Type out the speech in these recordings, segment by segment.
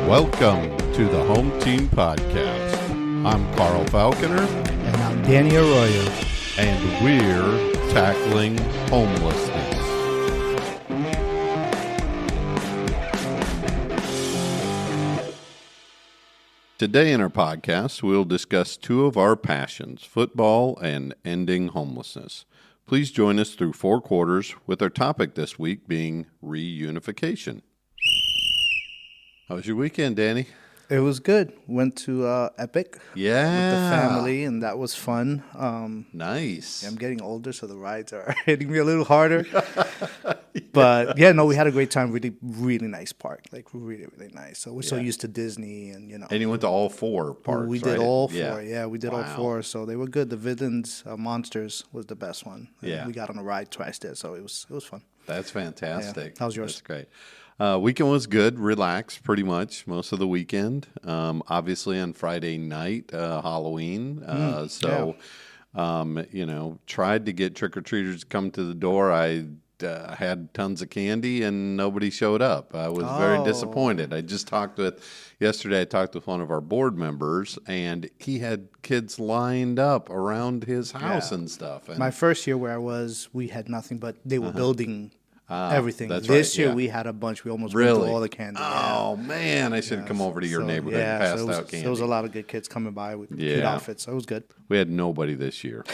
Welcome to the Home Team Podcast. I'm Carl Falconer. And I'm Danny Arroyo. And we're tackling homelessness. Today in our podcast, we'll discuss two of our passions, football and ending homelessness. Please join us through 4 quarters with our topic this week being reunification. How was your weekend, Danny? It was good. Went to Epic with the family, and that was fun. Nice. I'm getting older, so the rides are hitting me a little harder. But, we had a great time. Really, really nice park. Like, really, really nice. So we're so used to Disney and, And you went to all 4 parks, We did all 4. Yeah, We did all 4. So they were good. The Villains Monsters was the best one. Yeah. We got on a ride twice there, so it was fun. That's fantastic. Yeah. How's yours? That's great. Weekend was good, relaxed pretty much most of the weekend. Obviously on Friday night, Halloween. Tried to get trick-or-treaters to come to the door. I had tons of candy and nobody showed up. I was very disappointed. Yesterday I talked with one of our board members and he had kids lined up around his house and stuff. And my first year where I was, we had nothing, but they were building everything. This year we had a bunch. We almost went through all the candy. Oh man, I should have come over to your neighborhood and passed out candy. There was a lot of good kids coming by with cute outfits. So it was good. We had nobody this year.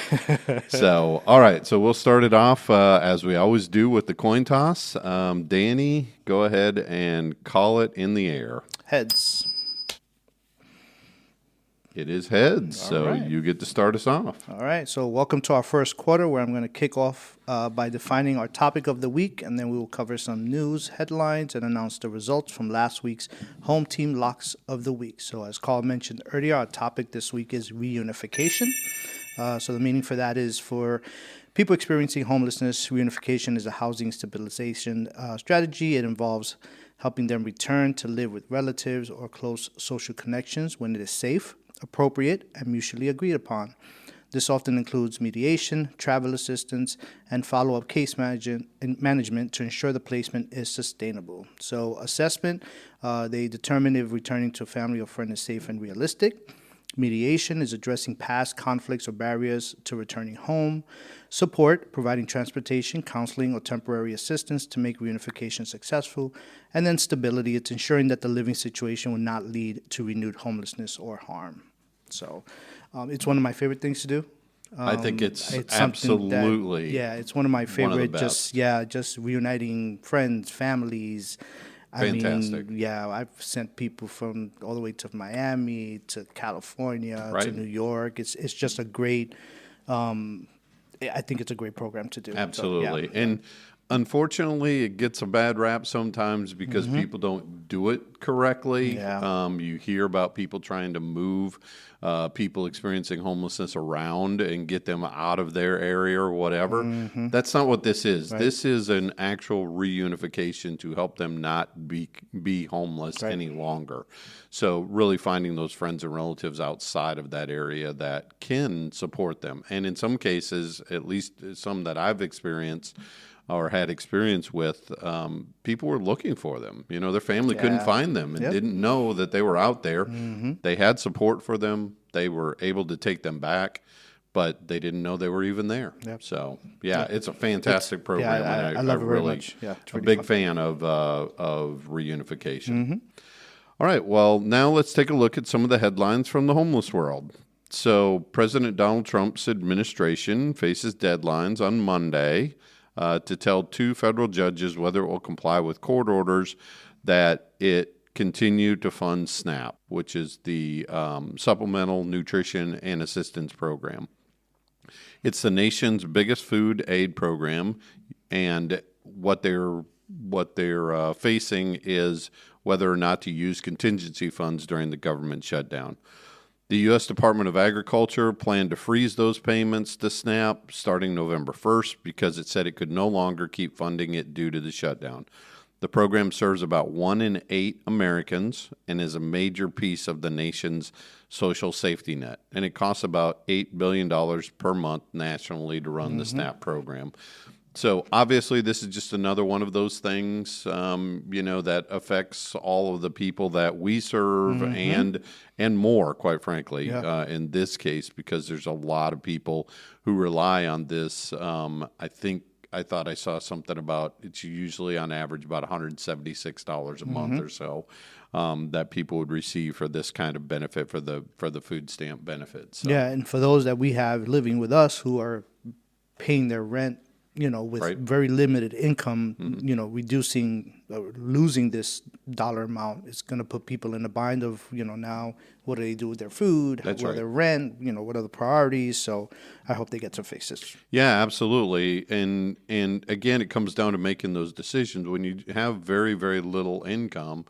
So, all right. So we'll start it off as we always do with the coin toss. Danny, go ahead and call it in the air. Heads. It is heads, so you get to start us off. All right, so welcome to our first quarter where I'm going to kick off by defining our topic of the week, and then we will cover some news, headlines, and announce the results from last week's Home Team Locks of the Week. So as Carl mentioned earlier, our topic this week is reunification. So the meaning for that is for people experiencing homelessness, reunification is a housing stabilization strategy. It involves helping them return to live with relatives or close social connections when it is safe, appropriate, and mutually agreed upon. This often includes mediation, travel assistance, and follow-up case management to ensure the placement is sustainable. So assessment, they determine if returning to family or friend is safe and realistic. Mediation is addressing past conflicts or barriers to returning home. Support, providing transportation, counseling, or temporary assistance to make reunification successful. And then stability, it's ensuring that the living situation will not lead to renewed homelessness or harm. So it's one of my favorite things to do. I think it's absolutely it's one of my favorite. Just reuniting friends, families. Fantastic. I've sent people from all the way to Miami to California to New York. It's just a great. I think it's a great program to do. Absolutely, and unfortunately, it gets a bad rap sometimes because people don't do it correctly. You hear about people trying to move people experiencing homelessness around and get them out of their area or whatever. That's not what this is. Right. This is an actual reunification to help them not be homeless any longer. So really finding those friends and relatives outside of that area that can support them. And in some cases, at least some that I've experienced, or had experience with, people were looking for them. You know, their family couldn't find them and didn't know that they were out there. They had support for them. They were able to take them back, but they didn't know they were even there. So, it's a fantastic program. I love it very much. It's really a big fan of reunification. All right, well, now let's take a look at some of the headlines from the homeless world. So President Donald Trump's administration faces deadlines on Monday to tell 2 federal judges whether it will comply with court orders that it continue to fund SNAP, which is the Supplemental Nutrition and Assistance Program. It's the nation's biggest food aid program, and what they're facing is whether or not to use contingency funds during the government shutdown. The U.S. Department of Agriculture planned to freeze those payments to SNAP starting November 1st because it said it could no longer keep funding it due to the shutdown. The program serves about 1 in 8 Americans and is a major piece of the nation's social safety net. And it costs about $8 billion per month nationally to run the SNAP program. So obviously, this is just another one of those things, that affects all of the people that we serve and more, quite frankly, in this case, because there's a lot of people who rely on this. I thought I saw something about it's usually on average about $176 a month or so that people would receive for this kind of benefit for the food stamp benefits. So. Yeah, and for those that we have living with us who are paying their rent, with very limited income, reducing or losing this dollar amount, it's going to put people in a bind of, now what do they do with their food, their rent, what are the priorities? So I hope they get some fixes. Yeah, absolutely. And again, it comes down to making those decisions. When you have very, very little income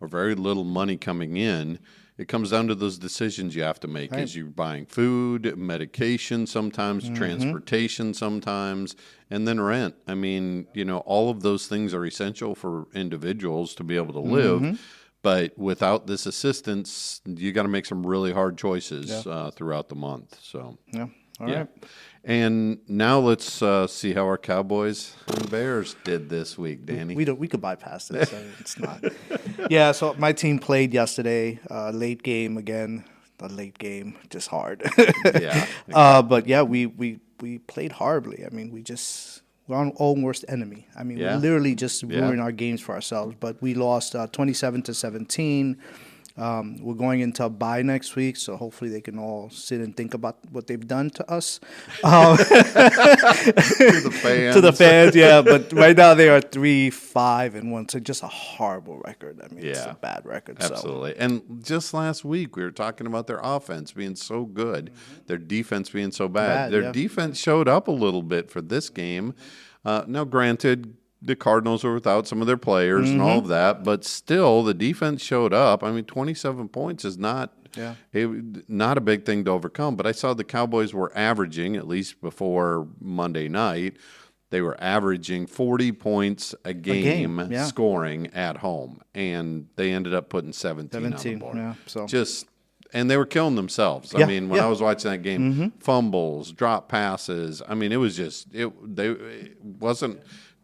or very little money coming in, it comes down to those decisions you have to make as you're buying food, medication sometimes, transportation sometimes, and then rent. I mean, all of those things are essential for individuals to be able to live. But without this assistance, you got to make some really hard choices throughout the month. So, All right. And now let's see how our Cowboys and Bears did this week, Danny. We could bypass this. It's not. Yeah, so my team played yesterday. Late game again. The late game, just hard. But yeah, we played horribly. I mean, we're our own worst enemy. I mean, we literally just ruined our games for ourselves. But we lost 27-17. We're going into a bye next week, so hopefully they can all sit and think about what they've done to us. To the fans. To the fans, yeah. But right now they are 3-5-1, so just a horrible record. I mean, it's a bad record. Absolutely. So. And just last week we were talking about their offense being so good, their defense being so bad. Their defense showed up a little bit for this game. Now, granted, the Cardinals were without some of their players and all of that, but still the defense showed up. I mean, 27 points is not a big thing to overcome. But I saw the Cowboys were averaging, at least before Monday night, they were averaging 40 points a game scoring at home, and they ended up putting 17 on the board. And they were killing themselves. I mean, when I was watching that game, fumbles, drop passes. I mean, it was just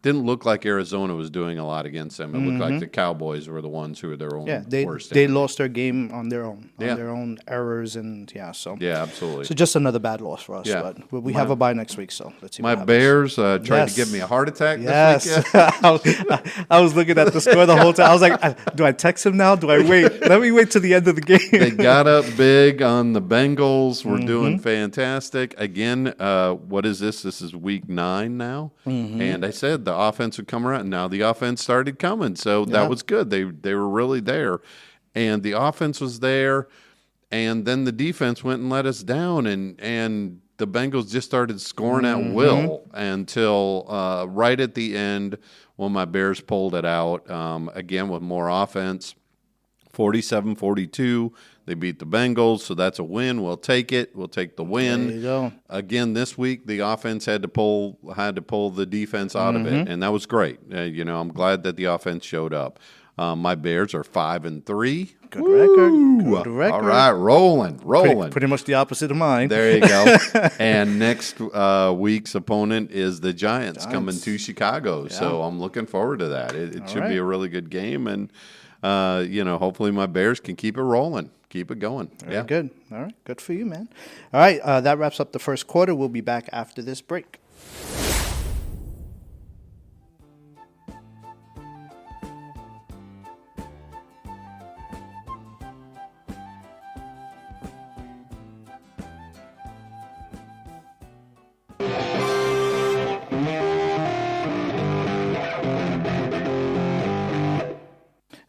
didn't look like Arizona was doing a lot against them. It looked like the Cowboys were the ones who were their own worst. They lost their game on their own, their own errors, and so. Yeah, absolutely. So just another bad loss for us. Yeah. But we have a bye next week, so let's see what happens. My Bears tried to give me a heart attack this weekend. I was looking at the score the whole time. I was like, do I text him now? Do I wait? Let me wait till the end of the game. They got up big on the Bengals. We're doing fantastic. Again, what is this? This is week 9 now. And I said the offense would come around. Now the offense started coming, so that was good. They were really there, and the offense was there, and then the defense went and let us down, and the Bengals just started scoring at will until right at the end when my Bears pulled it out again with more offense. 47-42. They beat the Bengals, so that's a win. We'll take it. We'll take the win. There you go. Again, this week the offense had to pull the defense out of it, and that was great. I'm glad that the offense showed up. My Bears are 5-3. Good record. All right, rolling. Pretty much the opposite of mine. There you go. And next week's opponent is the Giants coming to Chicago. So I'm looking forward to that. It should be a really good game, and hopefully my Bears can keep it rolling. Keep it going. Very good. All right. Good for you, man. All right. That wraps up the first quarter. We'll be back after this break.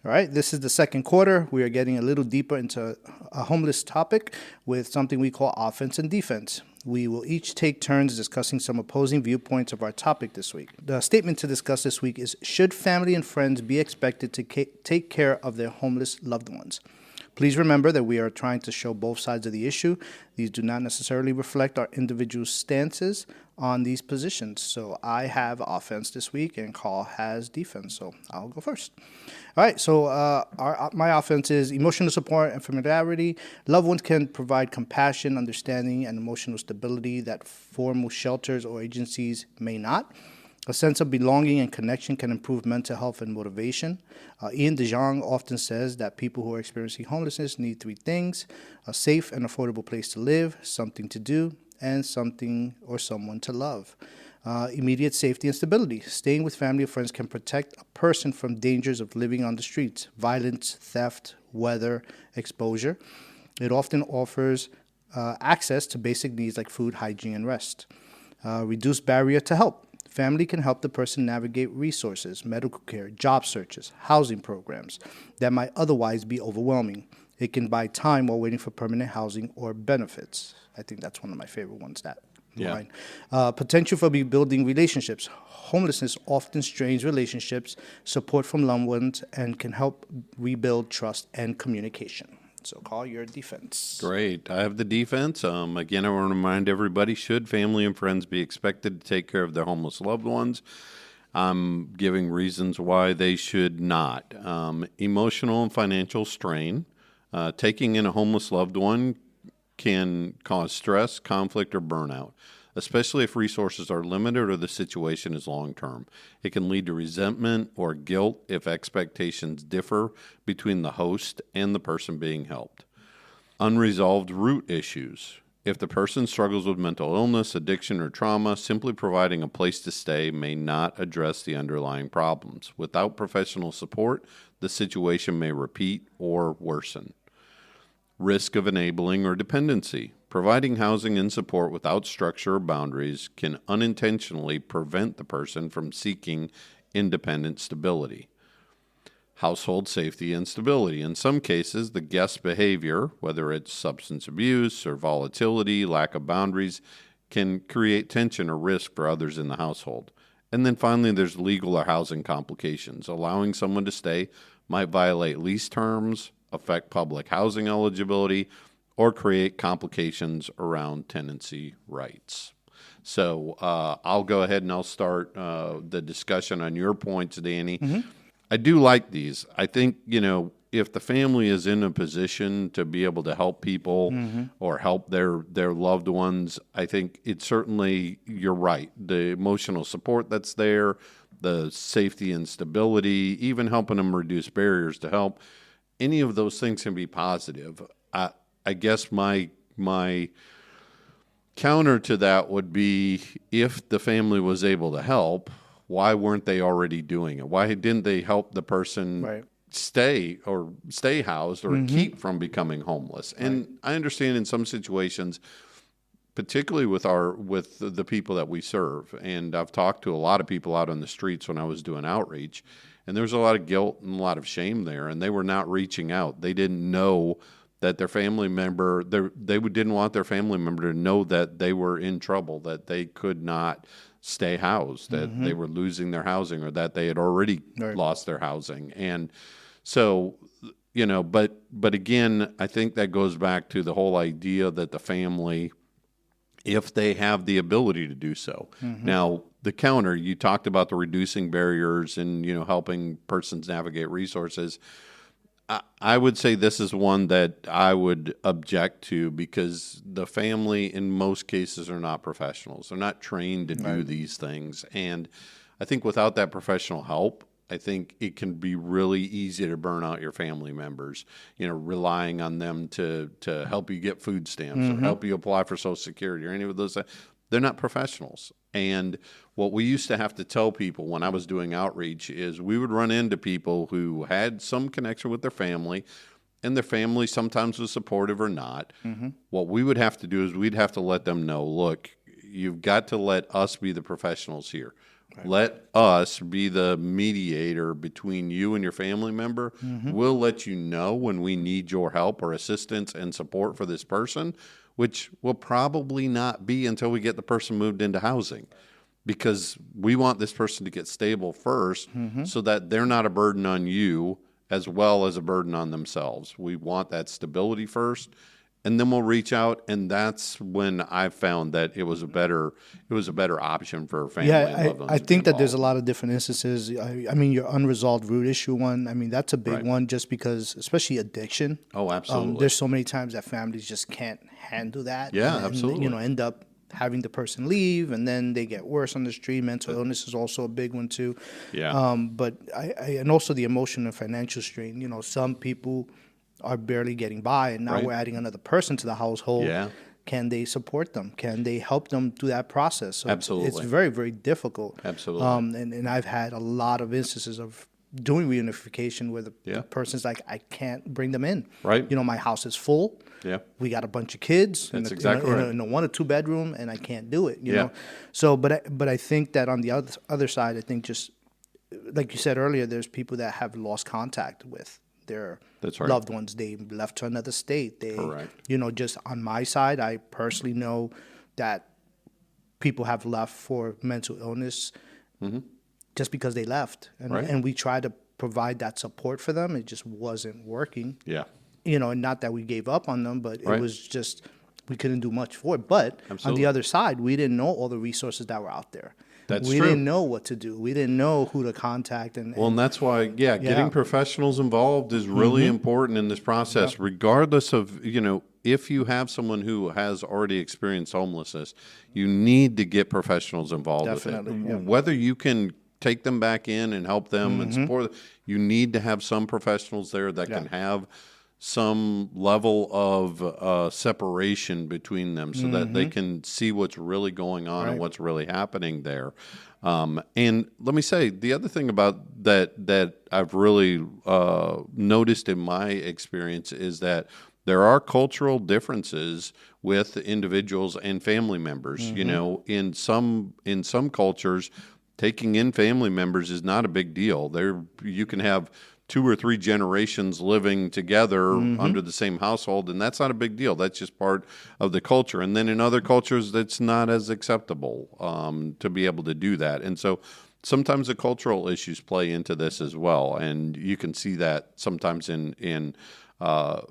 All right, this is the second quarter. We are getting a little deeper into a homeless topic with something we call offense and defense. We will each take turns discussing some opposing viewpoints of our topic this week. The statement to discuss this week is, should family and friends be expected to take care of their homeless loved ones? Please remember that we are trying to show both sides of the issue. These do not necessarily reflect our individual stances on these positions. So I have offense this week and Carl has defense. So I'll go first. All right, so my offense is emotional support and familiarity. Loved ones can provide compassion, understanding, and emotional stability that formal shelters or agencies may not. A sense of belonging and connection can improve mental health and motivation. Ian DeJong often says that people who are experiencing homelessness need three things: a safe and affordable place to live, something to do, and something or someone to love. Immediate safety and stability. Staying with family or friends can protect a person from dangers of living on the streets, violence, theft, weather, exposure. It often offers access to basic needs like food, hygiene, and rest. Reduced barrier to help. Family can help the person navigate resources, medical care, job searches, housing programs that might otherwise be overwhelming. It can buy time while waiting for permanent housing or benefits. I think that's one of my favorite ones, that line. Potential for rebuilding relationships. Homelessness often strains relationships, support from loved ones, and can help rebuild trust and communication. So call your defense. Great. I have the defense. Again, I want to remind everybody, should family and friends be expected to take care of their homeless loved ones? I'm giving reasons why they should not. Emotional and financial strain. Taking in a homeless loved one can cause stress, conflict, or burnout, especially if resources are limited or the situation is long-term. It can lead to resentment or guilt if expectations differ between the host and the person being helped. Unresolved root issues. If the person struggles with mental illness, addiction, or trauma, simply providing a place to stay may not address the underlying problems. Without professional support, the situation may repeat or worsen. Risk of enabling or dependency. Providing housing and support without structure or boundaries can unintentionally prevent the person from seeking independent stability. Household safety and stability. In some cases, the guest's behavior, whether it's substance abuse or volatility, lack of boundaries, can create tension or risk for others in the household. And then finally, there's legal or housing complications. Allowing someone to stay might violate lease terms, affect public housing eligibility, or create complications around tenancy rights. So I'll go ahead and I'll start the discussion on your points, Danny. Mm-hmm. I do like these. I think, if the family is in a position to be able to help people or help their loved ones, I think it's certainly, you're right, the emotional support that's there, the safety and stability, even helping them reduce barriers to help. Any of those things can be positive. I guess my counter to that would be, if the family was able to help, why weren't they already doing it? Why didn't they help the person stay housed or keep from becoming homeless? And I understand in some situations, particularly with the people that we serve, and I've talked to a lot of people out on the streets when I was doing outreach, and there was a lot of guilt and a lot of shame there, and they were not reaching out. They didn't know that their family member, they didn't want their family member to know that they were in trouble, that they could not stay housed, that they were losing their housing, or that they had already lost their housing. And so, but again, I think that goes back to the whole idea that the family, if they have the ability to do so. Now, the counter, you talked about the reducing barriers and, helping persons navigate resources. I would say this is one that I would object to, because the family in most cases are not professionals. They're not trained to do these things. And I think without that professional help, I think it can be really easy to burn out your family members, relying on them to help you get food stamps or help you apply for Social Security or any of those. They're not professionals. And what we used to have to tell people when I was doing outreach is, we would run into people who had some connection with their family, and their family sometimes was supportive or not. What we would have to do is we'd have to let them know, look, you've got to let us be the professionals here. Let us be the mediator between you and your family member. We'll let you know when we need your help or assistance and support for this person, which will probably not be until we get the person moved into housing, because we want this person to get stable first so that they're not a burden on you as well as a burden on themselves. We want that stability first, and then we'll reach out, and that's when I found that it was a better option for family. Yeah, I think that there's a lot of different instances. I mean, your unresolved root issue one, I mean, that's a big one, just because, especially addiction. Oh, absolutely. There's so many times that families just can't handle that. Yeah, and, absolutely. End up having the person leave, and then they get worse on the street. Mental illness is also a big one too. Yeah. But and also the emotional and financial strain. Some people are barely getting by, and now Right. we're adding another person to the household. Yeah. Can they support them? Can they help them through that process? So Absolutely. it's very, very difficult. Absolutely. And I've had a lot of instances of doing reunification where the Yeah. person's like, I can't bring them in. Right. My house is full. Yeah. We got a bunch of kids That's in exactly right. in a 1 or 2 bedroom, and I can't do it. You Yeah. know, so but I think that on the other side, I think just like you said earlier, there's people that have lost contact with their That's right. loved ones. They left to another state. They, Correct. just on my side, I personally know that people have left for mental illness just because they left, and Right. and we tried to provide that support for them. It just wasn't working. Yeah. And not that we gave up on them, but Right. it was just we couldn't do much for it. But on Absolutely. the other side, we didn't know all the resources that were out there. That's we true. didn't know what to do. We didn't know who to contact. Well, and that's why, getting professionals involved is really important in this process, regardless of, if you have someone who has already experienced homelessness, you need to get professionals involved Definitely, with it. yeah. Whether you can take them back in and help them and support them, you need to have some professionals there that can have some level of separation between them so that they can see what's really going on and what's really happening there. And let me say, the other thing about that I've really noticed in my experience is that there are cultural differences with individuals and family members. In some cultures, taking in family members is not a big deal. You can have 2 or 3 generations living together under the same household, and that's not a big deal. That's just part of the culture. And then in other cultures, that's not as acceptable to be able to do that. And so sometimes the cultural issues play into this as well, and you can see that sometimes in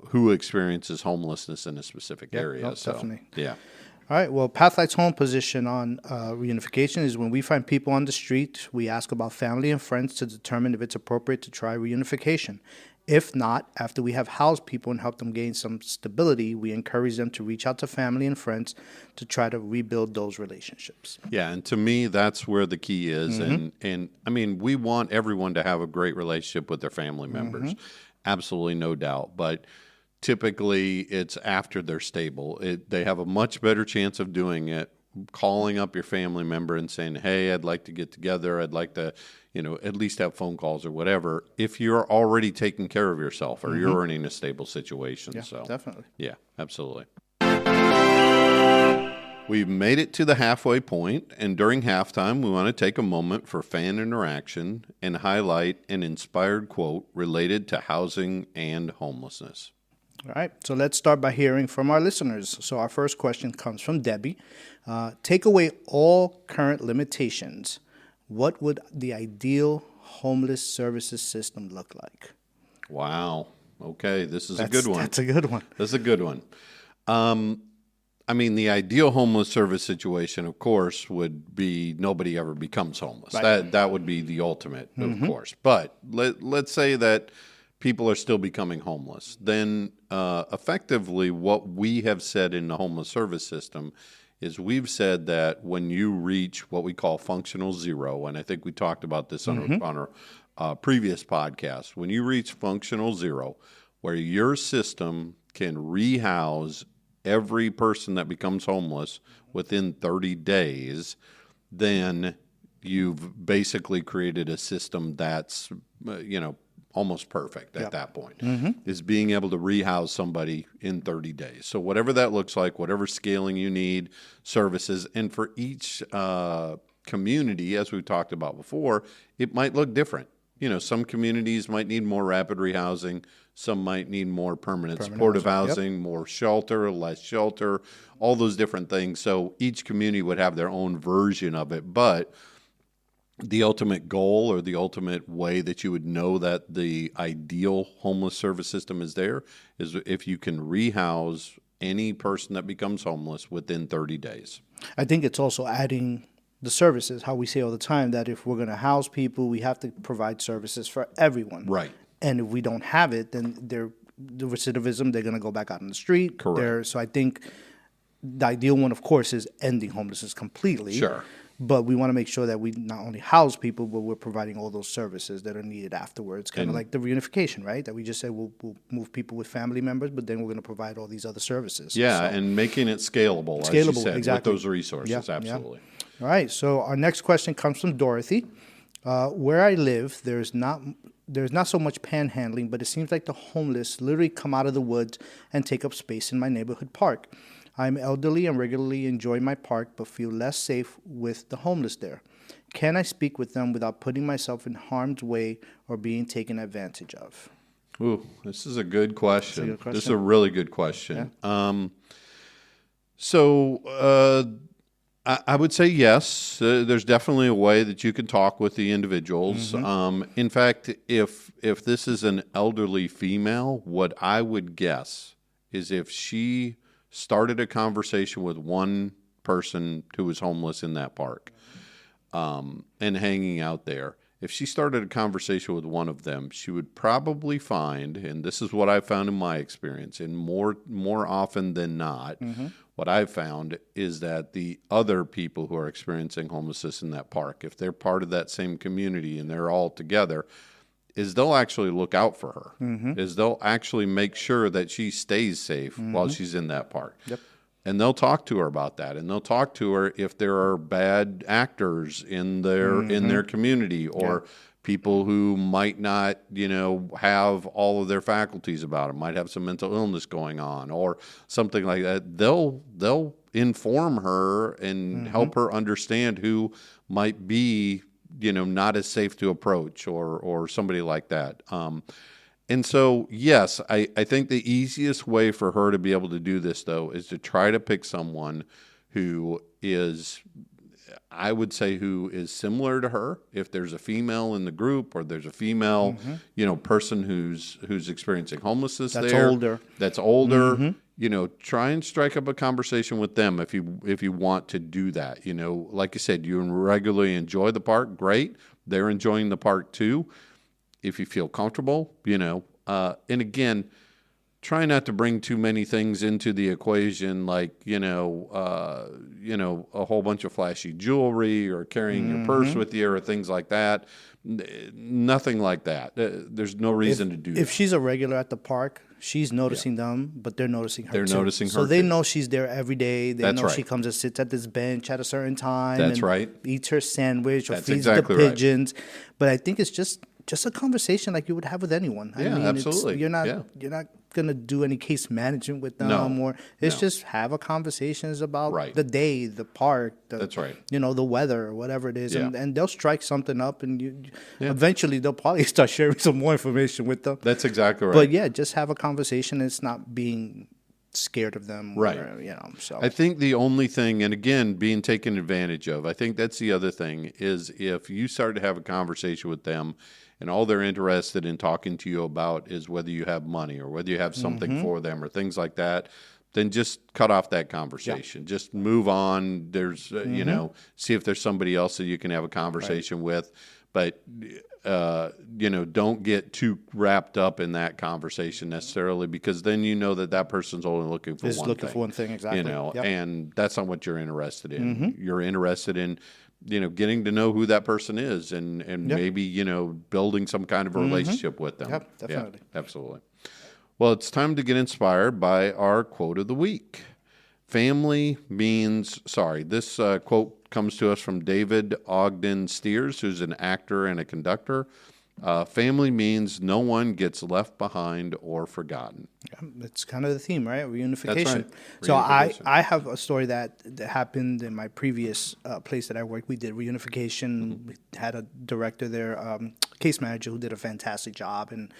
who experiences homelessness in a specific area. no, definitely. Yeah. All right. Well, Pathlight's home position on reunification is when we find people on the street, we ask about family and friends to determine if it's appropriate to try reunification. If not, after we have housed people and helped them gain some stability, we encourage them to reach out to family and friends to try to rebuild those relationships. Yeah, and to me, that's where the key is. And I mean, we want everyone to have a great relationship with their family members. Absolutely, no doubt. But typically, it's after they're stable. They have a much better chance of doing it, calling up your family member and saying, hey, I'd like to get together. I'd like to, at least have phone calls or whatever, if you're already taking care of yourself or you're in a stable situation. Yeah, So definitely. yeah, absolutely. We've made it to the halfway point, and during halftime, we want to take a moment for fan interaction and highlight an inspired quote related to housing and homelessness. All right, so let's start by hearing from our listeners. So our first question comes from Debbie. Take away all current limitations. What would the ideal homeless services system look like? Wow. Okay, this is a good one. That's a good one. This is a good one. I mean, the ideal homeless service situation, of course, would be nobody ever becomes homeless. Right. That would be the ultimate, of course. But let's say that people are still becoming homeless. Then effectively what we have said in the homeless service system is we've said that when you reach what we call functional zero, and I think we talked about this on our previous podcast, when you reach functional zero, where your system can rehouse every person that becomes homeless within 30 days, then you've basically created a system that's, almost perfect at that point, is being able to rehouse somebody in 30 days. So whatever that looks like, whatever scaling you need, services, and for each community, as we've talked about before, it might look different. Some communities might need more rapid rehousing. Some might need more permanent supportive housing, more shelter, less shelter, all those different things. So each community would have their own version of it. But the ultimate goal or the ultimate way that you would know that the ideal homeless service system is there is if you can rehouse any person that becomes homeless within 30 days. I think it's also adding the services, how we say all the time that if we're going to house people, we have to provide services for everyone. Right. And if we don't have it, then the recidivism, they're going to go back out on the street. Correct. So I think the ideal one, of course, is ending homelessness completely. Sure. But we want to make sure that we not only house people, but we're providing all those services that are needed afterwards. Kind of like the reunification, right? That we just said we'll move people with family members, but then we're going to provide all these other services. Yeah, So, and making it scalable, as you said, exactly. with those resources. Yeah, Absolutely. All right. So our next question comes from Dorothy. Where I live, there's not so much panhandling, but it seems like the homeless literally come out of the woods and take up space in my neighborhood park. I'm elderly and regularly enjoy my park, but feel less safe with the homeless there. Can I speak with them without putting myself in harm's way or being taken advantage of? Ooh, this is a good question. Good question. This is a really good question. Yeah. I would say yes. There's definitely a way that you can talk with the individuals. In fact, if this is an elderly female, what I would guess is if she started a conversation with one person who was homeless in that park and hanging out there, if she started a conversation with one of them, she would probably find, and this is what I've found in my experience, and more often than not, what I've found is that the other people who are experiencing homelessness in that park, if they're part of that same community and they're all together, is they'll actually look out for her, is they'll actually make sure that she stays safe while she's in that park. Yep. And they'll talk to her about that, and they'll talk to her if there are bad actors in their community or people who might not, have all of their faculties about them, might have some mental illness going on or something like that. They'll inform her and help her understand who might be, not as safe to approach or somebody like that. And so, yes, I think the easiest way for her to be able to do this, though, is to try to pick someone who is, I would say, who is similar to her. If there's a female in the group or there's a female, person who's experiencing homelessness that's older, try and strike up a conversation with them if you want to do that. Like you said, you regularly enjoy the park, great. They're enjoying the park too. If you feel comfortable, and again, try not to bring too many things into the equation, like a whole bunch of flashy jewelry or carrying your purse with you or things like that. Nothing like that. There's no reason to do that. If she's a regular at the park, she's noticing them, but they're noticing her. They're too. noticing her. So they too. know she's there every day. They That's know right. she comes and sits at this bench at a certain time. That's and right. Eats her sandwich or That's feeds exactly the right. pigeons. But I think it's just a conversation like you would have with anyone. I mean, absolutely. You're not going to do any case management with them, just have a conversations about the day, the park, That's right. The weather or whatever it is, Yeah. and they'll strike something up, and eventually they'll probably start sharing some more information with them. That's exactly right. But just have a conversation. It's not being scared of them, right? So I think the only thing, and again, being taken advantage of, I think that's the other thing, is if you start to have a conversation with them and all they're interested in talking to you about is whether you have money or whether you have something for them or things like that, then just cut off that conversation. Yeah. Just move on. There's, see if there's somebody else that you can have a conversation with. But, don't get too wrapped up in that conversation necessarily, because then that person's only looking for one thing. Exactly. And that's not what you're interested in. You're interested in, getting to know who that person is and maybe, building some kind of a relationship with them. Yep, definitely. Yeah, absolutely. Well, it's time to get inspired by our quote of the week. This quote comes to us from David Ogden Steers, who's an actor and a conductor. Family means no one gets left behind or forgotten. It's kind of the theme, right? Reunification. That's right. So Reunification. I have a story that happened in my previous place that I worked. We did reunification. We had a director there, case manager, who did a fantastic job and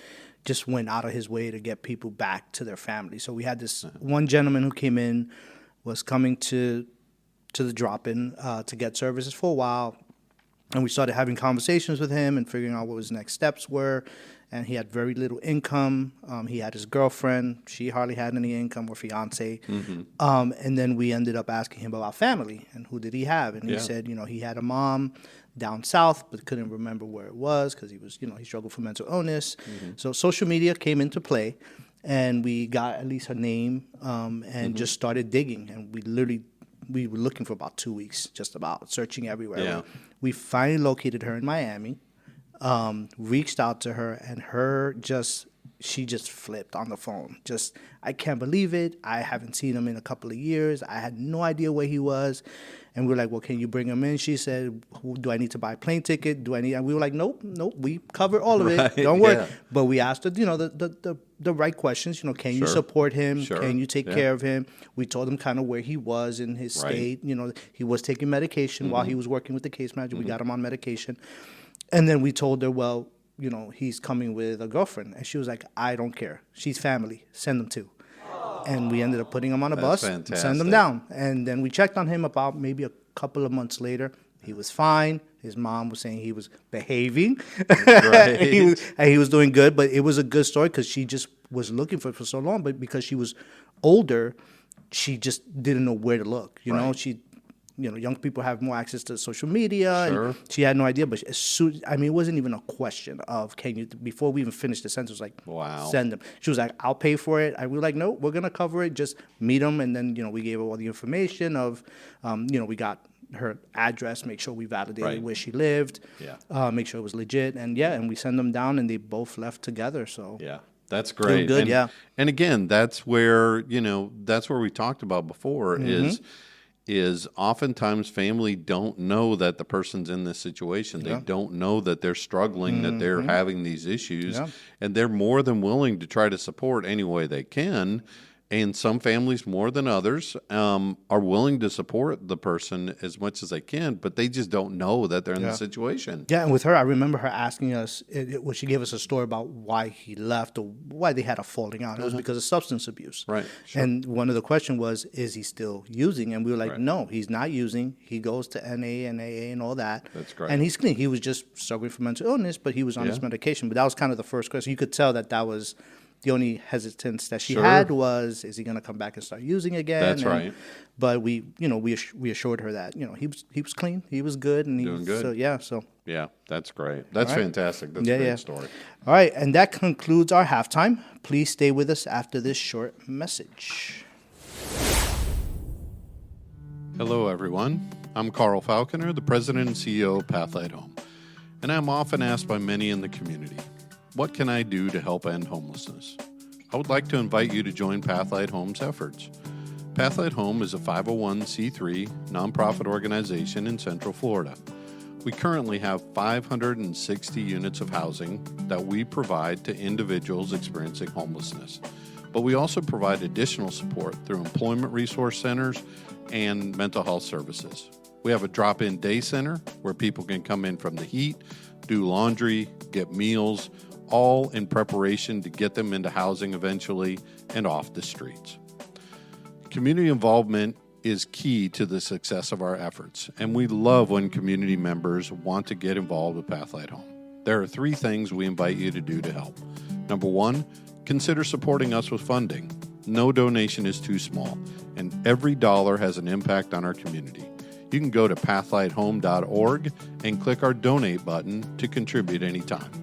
just went out of his way to get people back to their family. So we had this one gentleman who came in, was coming to the drop-in to get services for a while. And we started having conversations with him and figuring out what his next steps were. And he had very little income. He had his girlfriend. She hardly had any income, or fiance. And then we ended up asking him about family and who did he have. And he said, he had a mom down south, but couldn't remember where it was because he was, he struggled with mental illness. So social media came into play. and we got at least her name and just started digging. And we were looking for about 2 weeks, just about searching everywhere. Yeah. We finally located her in Miami, reached out to her, and she just flipped on the phone. Just, I can't believe it. I haven't seen him in a couple of years. I had no idea where he was. And we were like, well, can you bring him in? She said, do I need to buy a plane ticket? And we were like, nope, we cover all of it. Don't worry. Yeah. But we asked her, the right questions. Can you support him? Sure. Can you take care of him? We told him kind of where he was in his state. He was taking medication while he was working with the case manager. We got him on medication. And then we told her, well, he's coming with a girlfriend. And she was like, I don't care. She's family. Send them too. And we ended up putting him on a bus and send him down. And then we checked on him about maybe a couple of months later. He was fine. His mom was saying he was behaving. Right. he was doing good. But it was a good story because she just was looking for it for so long. But because she was older, she just didn't know where to look. Young people have more access to social media. Sure. And she had no idea, but it wasn't even a question of, before we even finished the sentence, like, wow, send them. She was like, I'll pay for it. We were like, no, we're going to cover it. Just meet them. And then, we gave her all the information of, we got her address, make sure we validated where she lived, make sure it was legit. And we send them down and they both left together. So yeah. That's great. Good, And again, that's where we talked about before is oftentimes family don't know that the person's in this situation. They don't know that they're struggling, that they're having these issues, and they're more than willing to try to support any way they can. And some families more than others are willing to support the person as much as they can, but they just don't know that they're in the situation. Yeah, and with her, I remember her asking us, she gave us a story about why he left or why they had a falling out. It was because of substance abuse. Right. Sure. And one of the questions was, is he still using? And we were like, no, he's not using. He goes to NA and AA and all that. That's great. And he's clean. He was just struggling from mental illness, but he was on his medication. But that was kind of the first question. You could tell that was the only hesitance that she had was, is he going to come back and start using again? That's right. But we assured her that he was clean, he was good, and doing good. Yeah, that's great. That's fantastic. That's a great story. All right, and that concludes our halftime. Please stay with us after this short message. Hello, everyone. I'm Carl Falconer, the president and CEO of Pathlight HOME, and I'm often asked by many in the community, what can I do to help end homelessness? I would like to invite you to join Pathlight HOME's efforts. Pathlight HOME is a 501c3 nonprofit organization in Central Florida. We currently have 560 units of housing that we provide to individuals experiencing homelessness. But we also provide additional support through employment resource centers and mental health services. We have a drop-in day center where people can come in from the heat, do laundry, get meals, all in preparation to get them into housing eventually and off the streets. Community involvement is key to the success of our efforts, and we love when community members want to get involved with Pathlight HOME. There are 3 things we invite you to do to help. Number 1, consider supporting us with funding. No donation is too small, and every dollar has an impact on our community. You can go to pathlighthome.org and click our donate button to contribute anytime.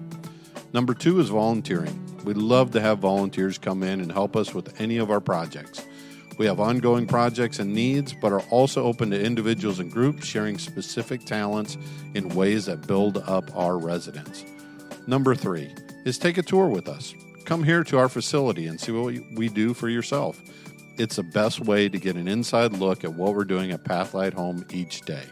Number 2 is volunteering. We'd love to have volunteers come in and help us with any of our projects. We have ongoing projects and needs, but are also open to individuals and groups sharing specific talents in ways that build up our residents. Number 3 is take a tour with us. Come here to our facility and see what we do for yourself. It's the best way to get an inside look at what we're doing at Pathlight HOME each day.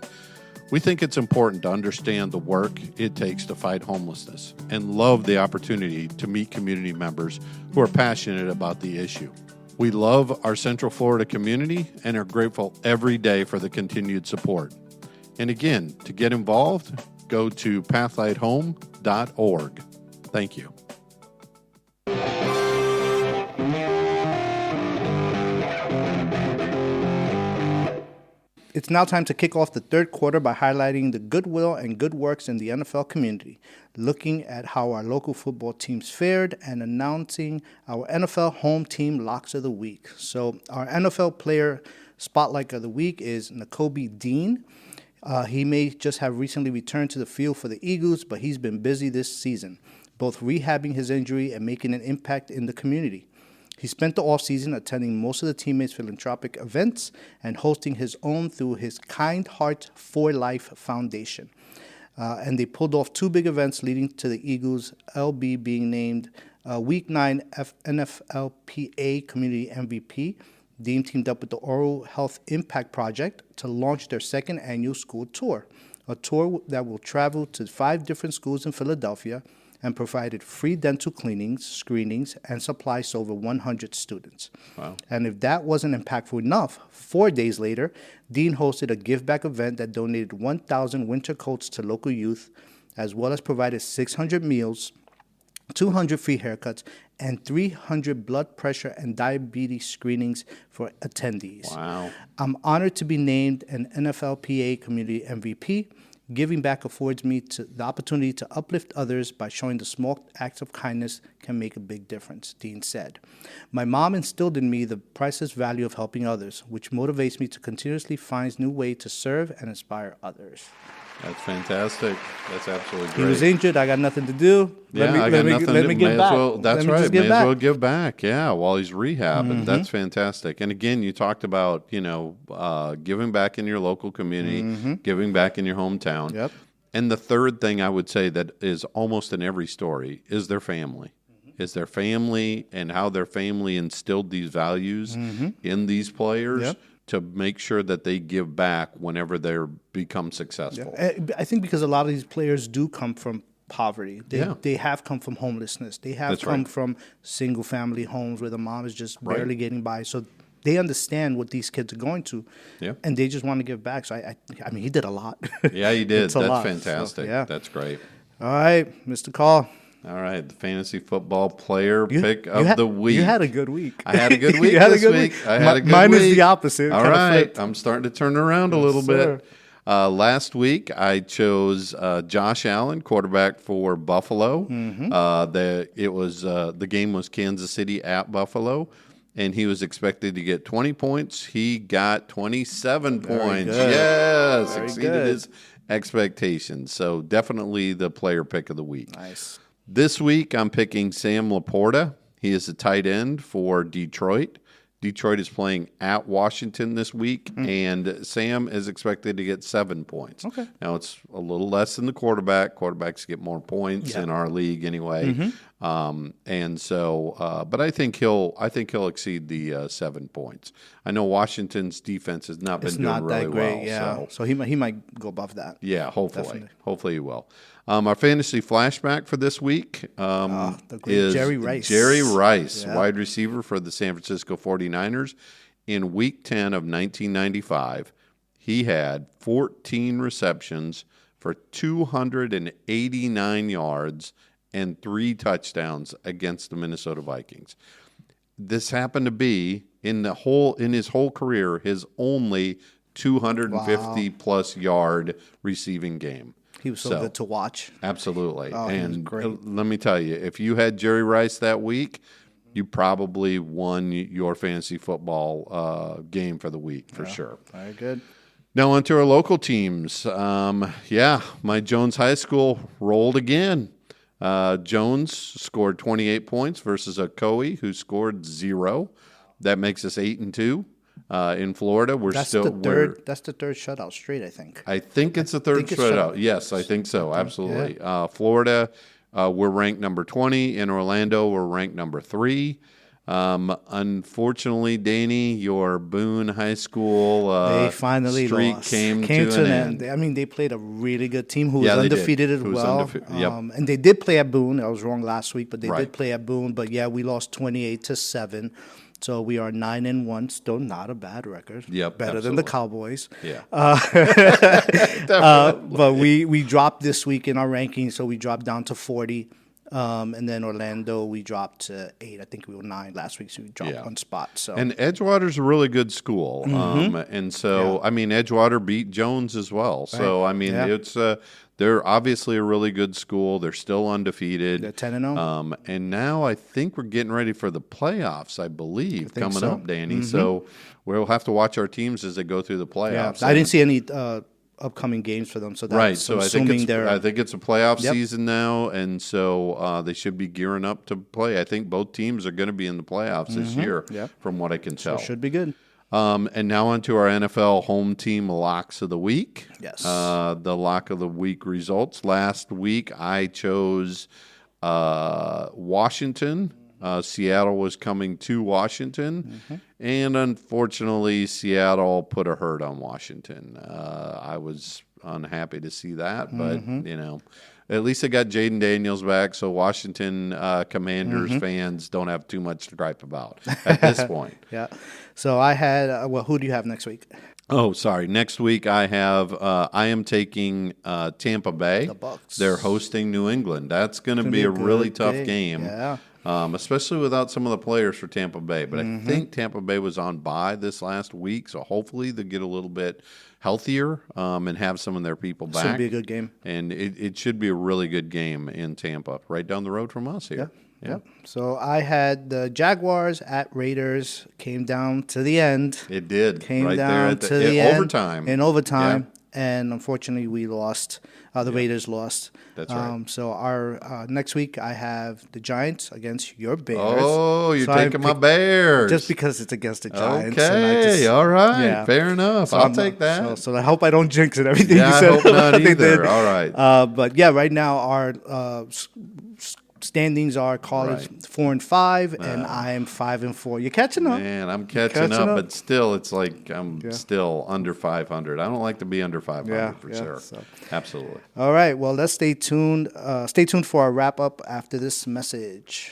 We think it's important to understand the work it takes to fight homelessness and love the opportunity to meet community members who are passionate about the issue. We love our Central Florida community and are grateful every day for the continued support. And again, to get involved, go to pathlighthome.org. Thank you. It's now time to kick off the third quarter by highlighting the goodwill and good works in the NFL community, looking at how our local football teams fared, and announcing our NFL home team locks of the week. So our NFL player spotlight of the week is Nakobe Dean. He may just have recently returned to the field for the Eagles, but he's been busy this season, both rehabbing his injury and making an impact in the community. He spent the offseason attending most of the teammates' philanthropic events and hosting his own through his Kind Heart for Life Foundation. And they pulled off 2 big events leading to the Eagles' LB being named Week 9 NFLPA Community MVP. Dean teamed up with the Oral Health Impact Project to launch their 2nd annual school tour, a tour that will travel to 5 different schools in Philadelphia and provided free dental cleanings, screenings, and supplies to over 100 students. Wow. And if that wasn't impactful enough, 4 days later, Dean hosted a give-back event that donated 1,000 winter coats to local youth, as well as provided 600 meals, 200 free haircuts, and 300 blood pressure and diabetes screenings for attendees. Wow. I'm honored to be named an NFLPA Community MVP. Giving back affords me the opportunity to uplift others by showing the small acts of kindness can make a big difference, Dean said. My mom instilled in me the priceless value of helping others, which motivates me to continuously find new ways to serve and inspire others. That's fantastic. That's absolutely great. He was injured. I got nothing to do. Let me give back. That's right. May as well give back. Yeah, while he's rehabbing. That's fantastic. And again, you talked about, giving back in your local community, giving back in your hometown. Yep. And the third thing I would say that is almost in every story is their family. Is their family and how their family instilled these values in these players. Yep. To make sure that they give back whenever they become successful. Yeah. I think because a lot of these players do come from poverty. They have come from homelessness. They have come from single-family homes where the mom is just barely getting by. So they understand what these kids are going to, and they just want to give back. So, I mean, he did a lot. Yeah, he did. That's So, fantastic. That's great. All right, Mr. Call. All right, the fantasy football player pick of the week. You had a good week. I had a good week this week. I had a good week. Mine is the opposite. All right, I'm starting to turn around a little bit. Last week, I chose Josh Allen, quarterback for Buffalo. The game was Kansas City at Buffalo, and he was expected to get 20 points. He got 27 points. Good. Yes, exceeded his expectations. So definitely the player pick of the week. Nice. This week, I'm picking Sam Laporta. He is a tight end for Detroit. Detroit is playing at Washington this week, and Sam is expected to get 7 points. Okay. Now, it's a little less than the quarterback. Quarterbacks get more points in our league anyway. And so, but I think he'll exceed the 7 points. I know Washington's defense has not been doing really well. Yeah. So he might go above that. Yeah, hopefully. Definitely. Hopefully he will. Our fantasy flashback for this week the great is Jerry Rice. Jerry Rice, wide receiver for the San Francisco 49ers. In Week 10 of 1995, he had 14 receptions for 289 yards and 3 touchdowns against the Minnesota Vikings. This happened to be, in his whole career, his only 250-plus yard receiving game. He was so good to watch. Absolutely. Oh, and he was great. Let me tell you, if you had Jerry Rice that week, you probably won your fantasy football game for the week for sure. Very good. Now on to our local teams. My Jones High School rolled again. Jones scored 28 points versus Ocoee, who scored 0. That makes us 8-2. In Florida, That's the third shutout straight, I think. I think it's the third shutout. Yes, I think so. Absolutely. Yeah. Florida, we're ranked number 20. In Orlando, we're ranked number 3. Unfortunately, Danny, your Boone High School they finally streak lost. came to an end. I mean, they played a really good team who was undefeated as well. Yep. And they did play at Boone. I was wrong last week, but they did play at Boone. But yeah, we lost 28-7. So we are 9-1, still not a bad record. Yep, better than the Cowboys. Yeah. But we dropped this week in our rankings, so we dropped down to 40. And then Orlando, we dropped to 8. I think we were 9 last week, so we dropped 1 spot. So and Edgewater's a really good school, and so I mean Edgewater beat Jones as well. So I mean it's they're obviously a really good school. They're still undefeated. They're 10-0. And now I think we're getting ready for the playoffs. I believe coming up, Danny. So we'll have to watch our teams as they go through the playoffs. Yeah. I didn't see any upcoming games for them. So that's right. So I think it's a playoff Yep. season now, and so they should be gearing up to play. I think both teams are going to be in the playoffs this year, Yep. from what I can tell. So it should be good. And now on to our NFL home team locks of the week. Yes. The lock of the week results. Last week, I chose Washington. Seattle was coming to Washington. And unfortunately, Seattle put a hurt on Washington. I was unhappy to see that, but, at least they got Jaden Daniels back, so Washington Commanders fans don't have too much to gripe about at this point. Yeah. So I had, who do you have next week? Oh, sorry. Next week I am taking Tampa Bay. The Bucs. They're hosting New England. That's going to be a really tough game. Yeah. Especially without some of the players for Tampa Bay. But I think Tampa Bay was on bye this last week, so hopefully they'll get a little bit healthier and have some of their people back. Should be a good game. And it should be a really good game in Tampa, right down the road from us here. Yep. So I had the Jaguars at Raiders. Came down to the end. It did. Came right down there at to the end. overtime. In overtime. Yeah. And unfortunately, we lost. The Raiders lost. That's right. So our next week, I have the Giants against your Bears. Oh, you're So taking my Bears. Just because it's against the Giants. Okay, all right. Yeah. Fair enough. So I'll take that. So I hope I don't jinx it. Everything you I said. hope not they either. did. All right. But yeah, right now our standings are college 4-5, and I am 5-4. You're catching up. Man, I'm catching up, but still, it's like I'm still under 500. I don't like to be under 500 for sure. So. Absolutely. All right. Well, let's stay tuned. Stay tuned for our wrap up after this message.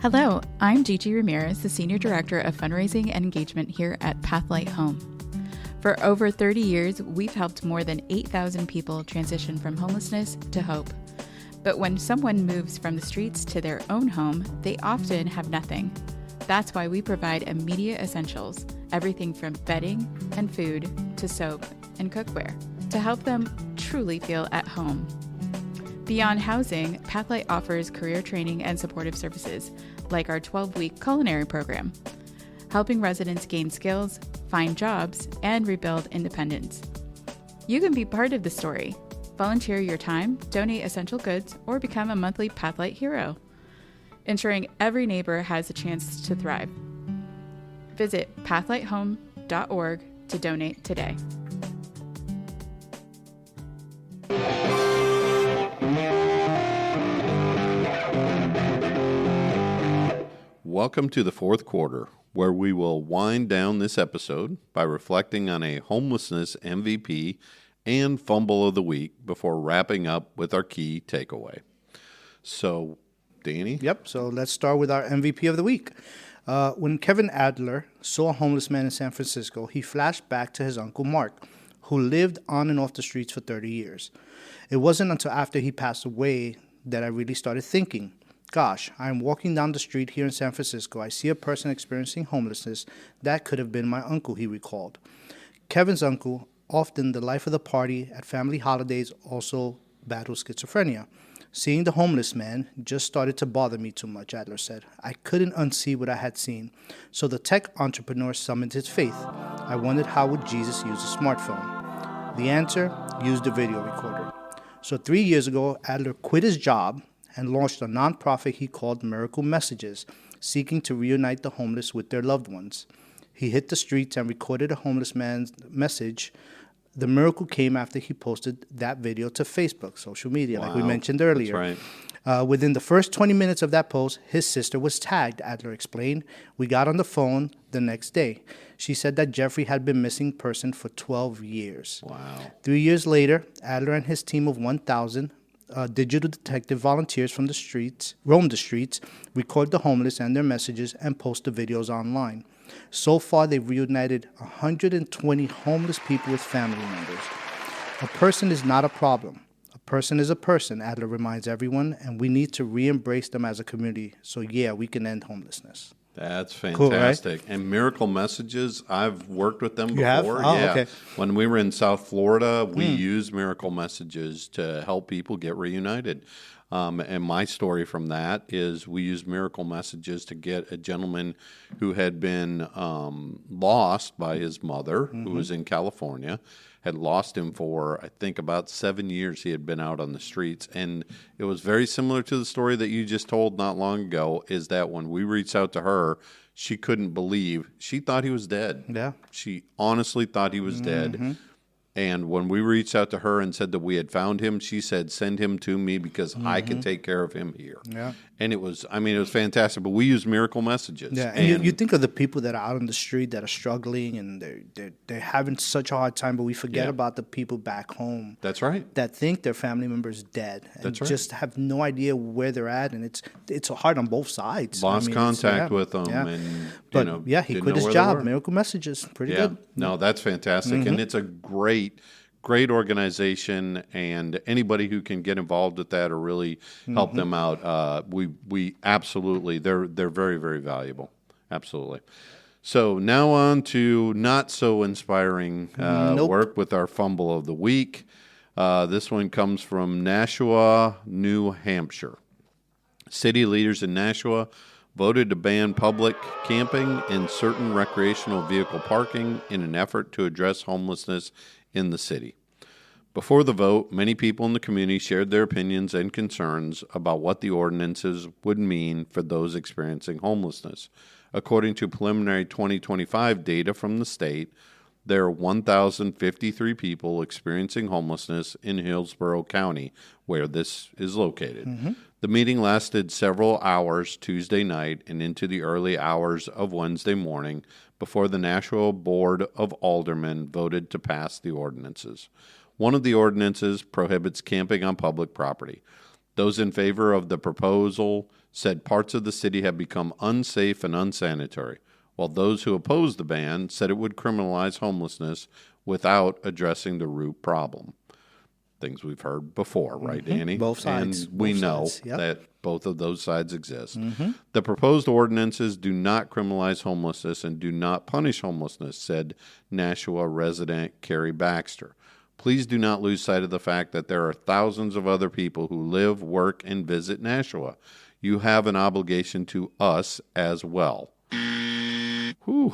Hello, I'm Gigi Ramirez, the Senior Director of Fundraising and Engagement here at Pathlight HOME. For over 30 years, we've helped more than 8,000 people transition from homelessness to hope. But when someone moves from the streets to their own home, they often have nothing. That's why we provide immediate essentials, everything from bedding and food to soap and cookware, to help them truly feel at home. Beyond housing, Pathlight offers career training and supportive services, like our 12-week culinary program, helping residents gain skills, find jobs, and rebuild independence. You can be part of the story. Volunteer your time, donate essential goods, or become a monthly Pathlight hero, ensuring every neighbor has a chance to thrive. Visit pathlighthome.org to donate today. Welcome to the fourth quarter, where we will wind down this episode by reflecting on a homelessness MVP and fumble of the week before wrapping up with our key takeaway. So, Danny? Yep. So let's start with our MVP of the week. When Kevin Adler saw a homeless man in San Francisco, he flashed back to his uncle Mark, who lived on and off the streets for 30 years. It wasn't until after he passed away that I really started thinking, gosh, I'm walking down the street here in San Francisco. I see a person experiencing homelessness. That could have been my uncle, he recalled. Kevin's uncle, often the life of the party at family holidays, also battles schizophrenia. Seeing the homeless man just started to bother me too much, Adler said. I couldn't unsee what I had seen. So the tech entrepreneur summoned his faith. I wondered, how would Jesus use a smartphone? The answer, used a video recorder. So 3 years ago, Adler quit his job and launched a nonprofit he called Miracle Messages, seeking to reunite the homeless with their loved ones. He hit the streets and recorded a homeless man's message. The miracle came after he posted that video to Facebook, social media, like we mentioned earlier. That's right. Within the first 20 minutes of that post, his sister was tagged, Adler explained. We got on the phone the next day. She said that Jeffrey had been missing person for 12 years. Wow. 3 years later, Adler and his team of 1,000 digital detective volunteers from the streets, roam the streets, record the homeless and their messages, and post the videos online. So far, they've reunited 120 homeless people with family members. A person is not a problem. A person is a person, Adler reminds everyone, and we need to re-embrace them as a community. So yeah, we can end homelessness. That's Cool, right? fantastic. And Miracle Messages, I've worked with them before. You have? Oh, yeah. okay. When we were in South Florida, we used Miracle Messages to help people get reunited. And my story from that is we used Miracle Messages to get a gentleman who had been lost by his mother, who was in California, had lost him for, I think, about 7 years. He had been out on the streets. And it was very similar to the story that you just told not long ago, is that when we reached out to her, she couldn't believe. She thought he was dead. Yeah. She honestly thought he was dead. And when we reached out to her and said that we had found him, she said, send him to me because I can take care of him here. Yeah. And it was fantastic. But we used Miracle Messages. Yeah, and you think of the people that are out on the street that are struggling and they're having such a hard time, but we forget about the people back home. That's right. That think their family member is dead and That's right. just have no idea where they're at, and it's hard on both sides. Lost contact with them, and but he quit know his where they job. were. Miracle Messages, pretty good. No, that's fantastic, and it's a great organization, and anybody who can get involved with that or really help them out, we absolutely, they're very, very valuable. Absolutely. So now on to not so inspiring work with our fumble of the week. This one comes from Nashua, New Hampshire. City leaders in Nashua voted to ban public camping and certain recreational vehicle parking in an effort to address homelessness in the city. Before the vote, many people in the community shared their opinions and concerns about what the ordinances would mean for those experiencing homelessness. According to preliminary 2025 data from the state, there are 1,053 people experiencing homelessness in Hillsborough County, where this is located. The meeting lasted several hours Tuesday night and into the early hours of Wednesday morning before the Nashua Board of Aldermen voted to pass the ordinances. One of the ordinances prohibits camping on public property. Those in favor of the proposal said parts of the city have become unsafe and unsanitary, while those who opposed the ban said it would criminalize homelessness without addressing the root problem. Things we've heard before, right, Danny? Both sides. And we Both know sides, yep. that both of those sides exist. The proposed ordinances do not criminalize homelessness and do not punish homelessness, said Nashua resident Carrie Baxter. Please do not lose sight of the fact that there are thousands of other people who live, work, and visit Nashua. You have an obligation to us as well. Whew.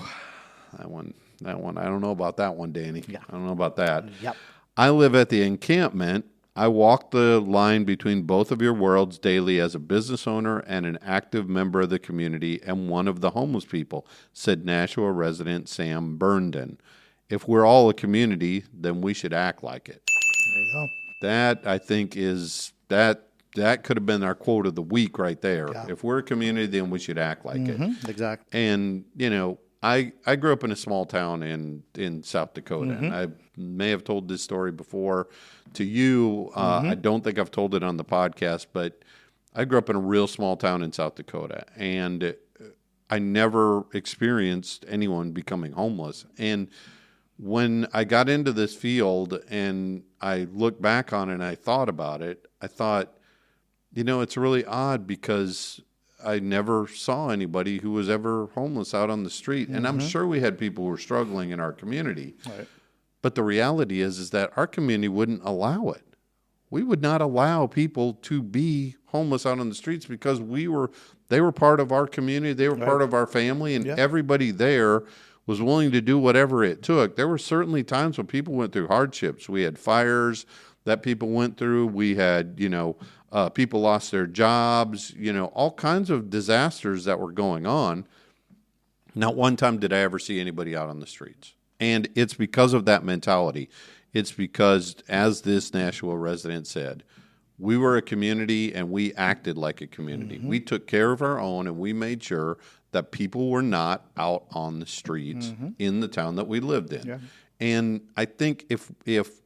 That one. I don't know about that one, Danny. Yeah. I don't know about that. Yep. I live at the encampment. I walk the line between both of your worlds daily as a business owner and an active member of the community and one of the homeless people, said Nashua resident Sam Burnden. If we're all a community, then we should act like it. There you go. That, I think, is that could have been our quote of the week right there. Yeah. If we're a community, then we should act like it. Exactly. And, I grew up in a small town in South Dakota. And I may have told this story before to you. I don't think I've told it on the podcast, but I grew up in a real small town in South Dakota. And I never experienced anyone becoming homeless. And when I got into this field and I looked back on it and I thought about it, I thought, it's really odd because I never saw anybody who was ever homeless out on the street. And I'm sure we had people who were struggling in our community. Right. But the reality is that our community wouldn't allow it. We would not allow people to be homeless out on the streets because they were part of our community. They were part of our family, and everybody there was willing to do whatever it took. There were certainly times when people went through hardships. We had fires that people went through. We had, people lost their jobs, all kinds of disasters that were going on. Not one time did I ever see anybody out on the streets. And it's because of that mentality. It's because, as this Nashua resident said, we were a community and we acted like a community. We took care of our own and we made sure that people were not out on the streets in the town that we lived in. Yeah. And I think if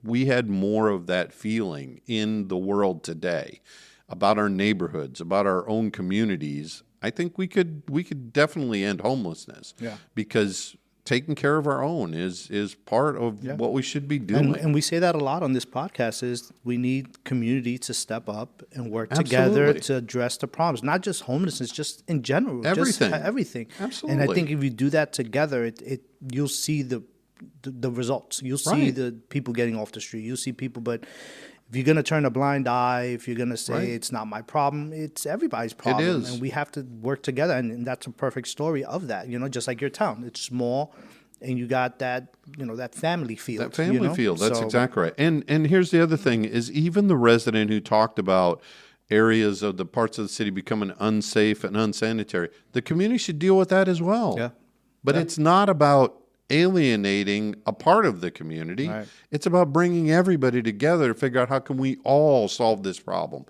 we had more of that feeling in the world today about our neighborhoods, about our own communities, I think we could definitely end homelessness. Yeah. Because taking care of our own is part of what we should be doing. And we say that a lot on this podcast is we need community to step up and work together to address the problems, not just homelessness, just in general. Everything. Just everything. Absolutely. And I think if you do that together, you'll see the results. You'll see the people getting off the street. You'll see people, but if you're going to turn a blind eye, if you're going to say it's not my problem, it's everybody's problem. It is. And we have to work together. And that's a perfect story of that, just like your town. It's small and you got that, that family feel. That family feel. That's exactly right. And here's the other thing is even the resident who talked about areas of the parts of the city becoming unsafe and unsanitary, the community should deal with that as well. Yeah. But it's not about alienating a part of the community. Right. It's about bringing everybody together to figure out how can we all solve this problem.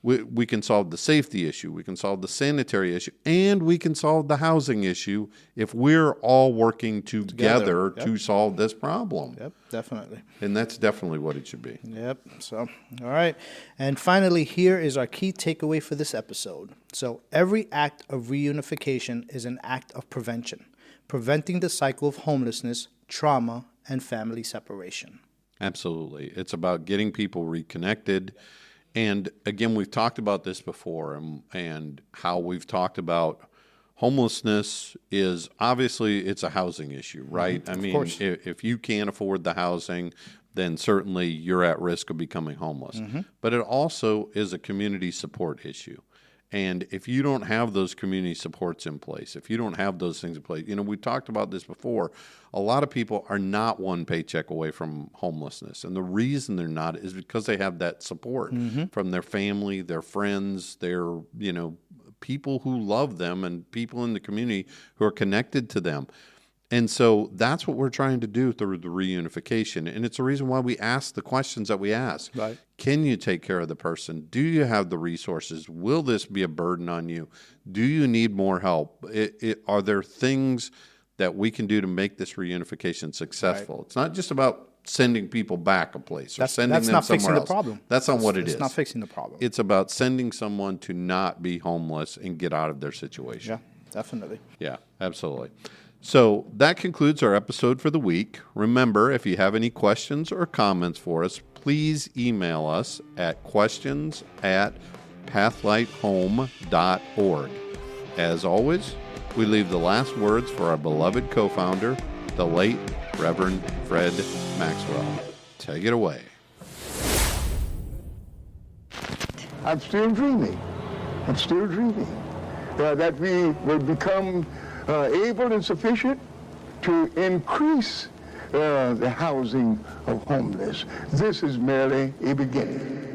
We can solve the safety issue, we can solve the sanitary issue, and we can solve the housing issue if we're all working together to solve this problem. Yep, definitely. And that's definitely what it should be. Yep. So, all right. And finally, here is our key takeaway for this episode. So, every act of reunification is an act of prevention, preventing the cycle of homelessness, trauma, and family separation. Absolutely. It's about getting people reconnected. And again, we've talked about this before and how we've talked about homelessness is obviously it's a housing issue, right? I mean, if you can't afford the housing, then certainly you're at risk of becoming homeless. But it also is a community support issue. And if you don't have those community supports in place, if you don't have those things in place, we talked about this before, a lot of people are not one paycheck away from homelessness. And the reason they're not is because they have that support from their family, their friends, their, people who love them and people in the community who are connected to them. And so that's what we're trying to do through the reunification. And it's the reason why we ask the questions that we ask. Right. Can you take care of the person? Do you have the resources? Will this be a burden on you? Do you need more help? Are there things that we can do to make this reunification successful? Right. It's not just about sending people back a place or sending them somewhere else. That's not fixing the problem. That's not what it is. It's not fixing the problem. It's about sending someone to not be homeless and get out of their situation. Yeah, definitely. Yeah, absolutely. So that concludes our episode for the week. Remember, if you have any questions or comments for us, please email us at questions@pathlighthome.org. As always, we leave the last words for our beloved co-founder, the late Reverend Fred Maxwell. Take it away. I'm still dreaming. That we will become able and sufficient to increase the housing of homeless. This is merely a beginning.